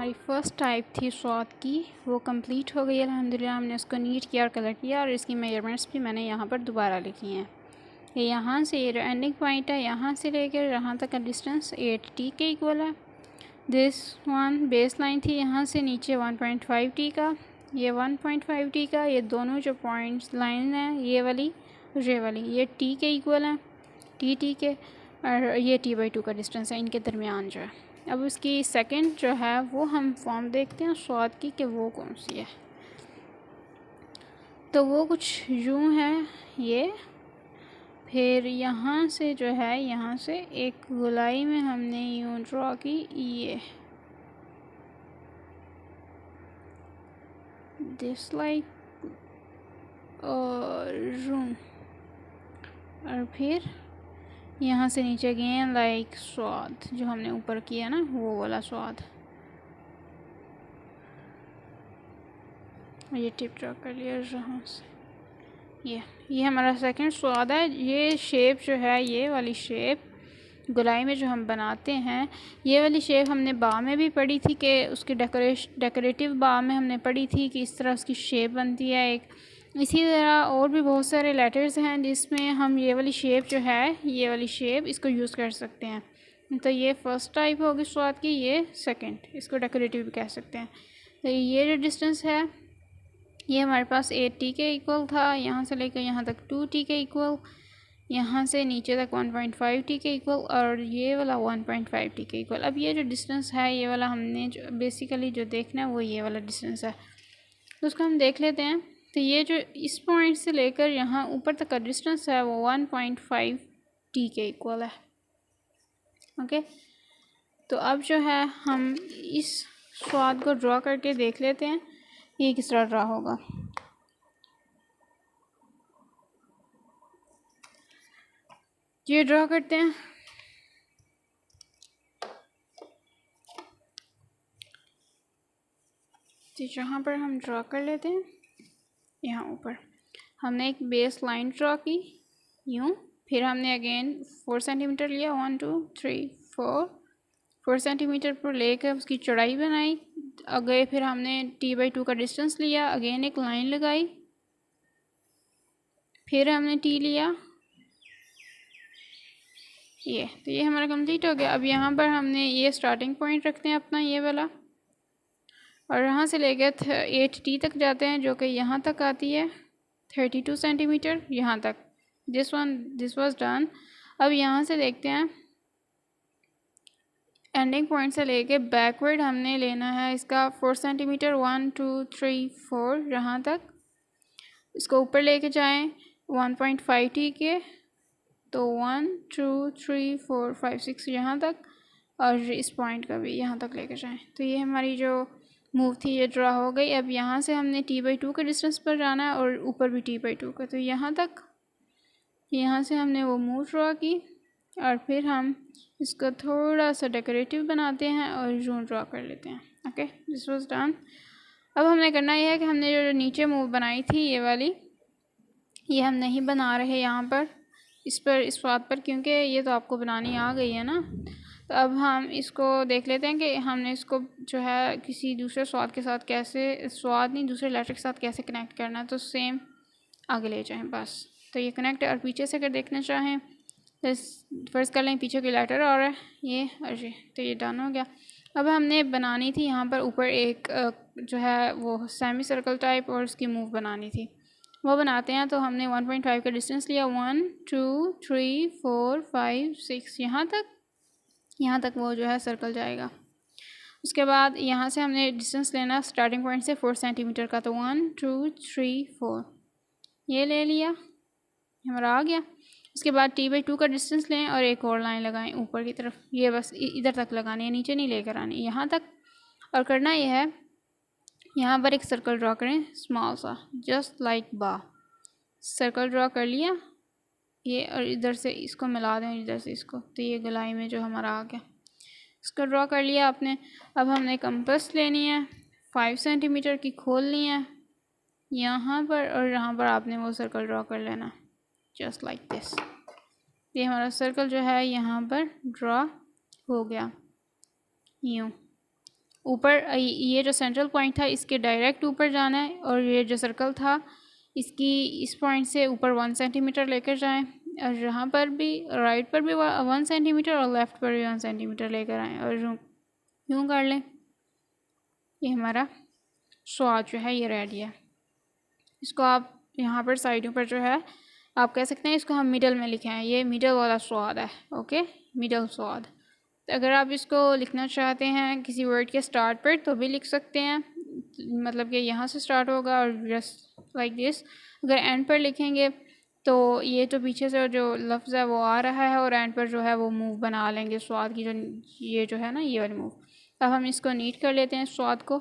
हमारी first type थी स्वाद की, वो कंप्लीट हो गई अल्हम्दुलिल्लाह। हमने उसको नीट किया और कलर किया और इसकी मेजरमेंट्स भी मैंने यहाँ पर दोबारा लिखी हैं। ये यहाँ से ये जो एंडिंग पॉइंट है यहाँ से लेकर यहाँ तक का डिस्टेंस 8t के इक्वल है। दिस वन बेस लाइन थी यहाँ से नीचे 1.5t का, ये 1.5t का, ये दोनों जो पॉइंट्स लाइन हैं ये वाली ये t के इक्वल हैं, t के, और ये t/2 का डिस्टेंस है इनके दरमियान जो है। अब उसकी सेकंड जो है वो हम फॉर्म देखते हैं स्वाद की कि वो कौन सी है। तो वो कुछ यूँ है ये, फिर यहाँ से जो है यहाँ से एक गोलाई में हमने यूँ ड्रॉ की ये दिस लाइक और यूँ, और फिर यहाँ से नीचे गए लाइक स्वाद जो हमने ऊपर किया ना वो वाला स्वाद। ये टिप ड्रॉ कर लिया यहाँ से। ये हमारा सेकंड स्वाद है। ये शेप जो है ये वाली शेप गुलाई में जो हम बनाते हैं, ये वाली शेप हमने बा में भी पढ़ी थी कि उसकी डेकोरेटिव बा में हमने पढ़ी थी कि इस तरह उसकी शेप बनती है एक। इसी तरह और भी बहुत सारे लेटर्स हैं जिसमें हम ये वाली शेप जो है ये वाली शेप इसको यूज़ कर सकते हैं। तो ये फ़र्स्ट टाइप होगी स्वाद की, ये सेकंड, इसको डेकोरेटिव भी कह सकते हैं। तो ये जो डिस्टेंस है ये हमारे पास 8t के इक्वल था, यहाँ से लेकर यहाँ तक 2t के इक्वल, यहाँ से नीचे तक 1.5t के इक्वल, और ये वाला 1.5t के इक्वल। अब ये जो डिस्टेंस है ये वाला हमने जो बेसिकली जो देखना है वो ये वाला डिस्टेंस है, तो उसको हम देख लेते हैं। तो ये जो इस पॉइंट से लेकर यहाँ ऊपर तक का डिस्टेंस है वो 1.5t के इक्वल है। ओके, तो अब जो है हम इस स्वाद को ड्रॉ करके देख लेते हैं ये किस तरह ड्रॉ होगा। ये ड्रॉ करते हैं। तो जहाँ पर हम ड्रॉ कर लेते हैं यहाँ ऊपर हमने एक बेस लाइन ड्रॉ की यूँ, फिर हमने अगेन 4 सेंटीमीटर लिया, 1 2 3 4 सेंटीमीटर पर लेकर उसकी चौड़ाई बनाई। अगले फिर हमने t/2 का डिस्टेंस लिया, अगेन एक लाइन लगाई, फिर हमने t लिया ये। तो ये हमारा कंप्लीट हो गया। अब यहाँ पर हमने ये स्टार्टिंग पॉइंट रखते हैं अपना ये वाला, और यहाँ से लेकर 8t तक जाते हैं जो कि यहाँ तक आती है 32 सेंटीमीटर यहाँ तक। This was done. अब यहाँ से देखते हैं एंडिंग पॉइंट से लेके बैकवर्ड हमने लेना है इसका 4 सेंटीमीटर, 1 2 3 4 यहाँ तक। इसको ऊपर लेके जाएं 1.5t के, तो 1 2 3 4 5 6 यहाँ तक, और इस पॉइंट का भी यहाँ तक लेके जाएं। तो ये हमारी जो मूव थी ये ड्रा हो गई। अब यहाँ से हमने t/2 के डिस्टेंस पर जाना है और ऊपर भी t/2 का, तो यहाँ तक, यहाँ से हमने वो मूव ड्रा की, और फिर हम इसको थोड़ा सा डेकोरेटिव बनाते हैं और यूँ ड्रा कर लेते हैं। Okay, this was done. अब हमने करना यह है कि हमने जो नीचे मूव बनाई थी ये वाली, ये हम नहीं बना रहे यहाँ पर इस बात पर, क्योंकि ये तो आपको बनानी आ गई है ना। तो अब हम इसको देख लेते हैं कि हमने इसको जो है किसी दूसरे स्वाद के साथ कैसे, स्वाद नहीं दूसरे लेटर के साथ कैसे कनेक्ट करना है। तो सेम आगे ले जाएं बस। तो ये कनेक्ट है, और पीछे से अगर देखना चाहें तो फर्स्ट कर लें पीछे की लेटर और है ये और ये। तो ये डन हो गया। अब हमने बनानी थी यहाँ पर ऊपर एक जो है वो सेमी सर्कल टाइप और उसकी मूव बनानी थी, वो बनाते हैं। तो हमने 1.5 का डिस्टेंस लिया, 1 2 3 4 5 6 यहाँ तक वो जो है सर्कल जाएगा। उसके बाद यहाँ से हमने डिस्टेंस लेना स्टार्टिंग पॉइंट से 4 सेंटीमीटर का, तो 1 2 3 4 ये ले लिया, हमारा आ गया। उसके बाद t/2 का डिस्टेंस लें और एक और लाइन लगाएं ऊपर की तरफ, ये बस इधर तक लगानी है, नीचे नहीं लेकर आनी, यहाँ तक। और करना ये है यहाँ पर एक सर्कल ड्रॉ करें स्मॉल सा, जस्ट लाइक बा। सर्कल ड्रॉ कर लिया ये, और इधर से इसको मिला दें इधर से इसको, तो ये गोलाई में जो हमारा आ गया, इसको ड्रॉ कर लिया आपने। अब हमने कंपास लेनी है 5 सेंटीमीटर की, खोलनी है यहाँ पर, और यहाँ पर आपने वो सर्कल ड्रॉ कर लेना जस्ट लाइक दिस। ये हमारा सर्कल जो है यहाँ पर ड्रॉ हो गया यूँ ऊपर ये जो सेंट्रल पॉइंट था इसके डायरेक्ट ऊपर जाना है, और ये जो सर्कल था इसकी इस पॉइंट से ऊपर 1 सेंटीमीटर लेकर जाएं, और यहाँ पर भी राइट पर भी 1 सेंटीमीटर और लेफ़्ट पर भी 1 सेंटीमीटर लेकर आएँ, और यूँ कर लें। ये हमारा स्वाद जो है ये रेडी है। इसको आप यहाँ पर साइडों पर जो है आप कह सकते हैं इसको हम मिडल में लिखें हैं, ये मिडल वाला स्वाद है। ओके, मिडल स्वाद। तो अगर आप इसको लिखना चाहते हैं किसी वर्ड के स्टार्ट पर तो भी लिख सकते हैं, मतलब कि यहाँ से स्टार्ट होगा और जस्ट लाइक दिस। अगर एंड पर लिखेंगे तो ये तो पीछे से जो लफ्ज़ है वो आ रहा है और एंड पर जो है वो मूव बना लेंगे स्वाद की, जो ये जो है ना ये वाली मूव। अब हम इसको नीट कर लेते हैं स्वाद को।